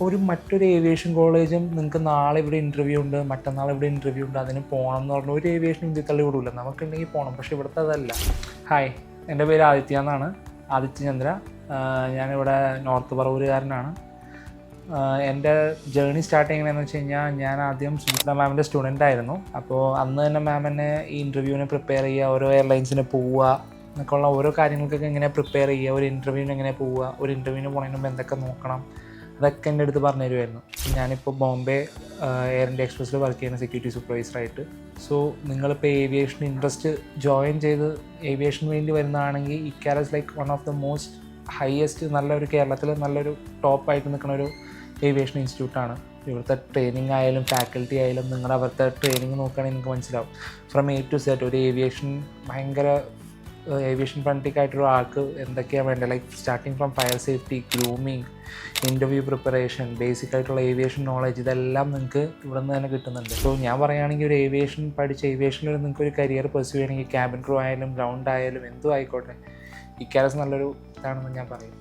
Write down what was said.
ഒരു മറ്റൊരു ഏവിയേഷൻ കോളേജും നിങ്ങൾക്ക് നാളെ ഇവിടെ ഇൻ്റർവ്യൂ ഉണ്ട്, മറ്റന്നാൾ ഇവിടെ ഇൻ്റർവ്യൂ ഉണ്ട്, അതിന് പോകണം എന്ന് പറഞ്ഞാൽ ഒരു ഏവിയേഷൻ ഇന്ത്യ തള്ളി വിടില്ല. നമുക്കുണ്ടെങ്കിൽ പോകണം, പക്ഷേ ഇവിടുത്തെ അതല്ല. ഹായ്, എൻ്റെ പേര് ആദിത്യ എന്നാണ്, ആദിത്യ ചന്ദ്ര. ഞാനിവിടെ നോർത്ത് പറവൂരുകാരനാണ്. എൻ്റെ ജേർണി സ്റ്റാർട്ട് ചെയ്യുന്നതെന്ന് വെച്ച് കഴിഞ്ഞാൽ, ഞാൻ ആദ്യം സുമിത്ര മാമിൻ്റെ സ്റ്റുഡൻ്റ് ആയിരുന്നു. അപ്പോൾ അന്ന് തന്നെ മാം എന്നെ ഈ ഇൻ്റർവ്യൂവിന് പ്രിപ്പയർ ചെയ്യുക, ഓരോ എയർലൈൻസിന് പോവുക എന്നൊക്കെ ഉള്ള ഓരോ കാര്യങ്ങൾക്കൊക്കെ എങ്ങനെ പ്രിപ്പയർ ചെയ്യുക, ഒരു ഇൻ്റർവ്യൂവിന് എങ്ങനെ പോവുക, ഒരു ഇൻ്റർവ്യൂവിന് പോകുന്നതിന് മുമ്പ് എന്തൊക്കെ നോക്കണം, അതൊക്കെ എൻ്റെ അടുത്ത് പറഞ്ഞു തരുമായിരുന്നു. ഞാനിപ്പോൾ ബോംബെ എയർ ഇന്ത്യ എക്സ്പ്രസ്സിൽ വർക്ക് ചെയ്യുന്ന സെക്യൂരിറ്റി സൂപ്പർവൈസറായിട്ട്. സോ നിങ്ങളിപ്പോൾ ഏവിയേഷൻ ഇൻട്രസ്റ്റ് ജോയിൻ ചെയ്ത് ഏവിയേഷന് വേണ്ടി വരുന്നതാണെങ്കിൽ, ഇക്കാലസ് like one of the most highest, നല്ലൊരു കേരളത്തിൽ നല്ലൊരു ടോപ്പായിട്ട് നിൽക്കുന്ന ഒരു ഏവിയേഷൻ ഇൻസ്റ്റിറ്റ്യൂട്ടാണ്. ഇവിടുത്തെ ട്രെയിനിങ് ആയാലും ഫാക്കൽറ്റി ആയാലും നിങ്ങൾ അവരുടെ ട്രെയിനിങ് നോക്കുകയാണെങ്കിൽ നിങ്ങൾക്ക് മനസ്സിലാവും. ഫ്രം എ ടു സെറ്റ് ഒരു ഏവിയേഷൻ ഫണ്ടിക് ആയിട്ടൊരു ആൾക്ക് എന്തൊക്കെയാണ് വേണ്ടത്, like starting from fire safety, grooming, interview preparation, basic ആയിട്ടുള്ള ഏവിയേഷൻ നോളജ്, ഇതെല്ലാം നിങ്ങൾക്ക് ഇവിടെ നിന്ന് തന്നെ കിട്ടുന്നുണ്ട്. സോ ഞാൻ പറയുകയാണെങ്കിൽ ഒരു ഏവിയേഷൻ പഠിച്ച് ഏവിയേഷനിൽ നിങ്ങൾക്ക് ഒരു കരിയർ പെർസ്യൂ ചെയ്യണമെങ്കിൽ, ക്യാബിൻ ക്രൂ ആയാലും ഗ്രൗണ്ട് ആയാലും എന്തും ആയിക്കോട്ടെ, ഇക്കാലസ് നല്ലൊരു ഇതാണെന്ന് ഞാൻ പറയും.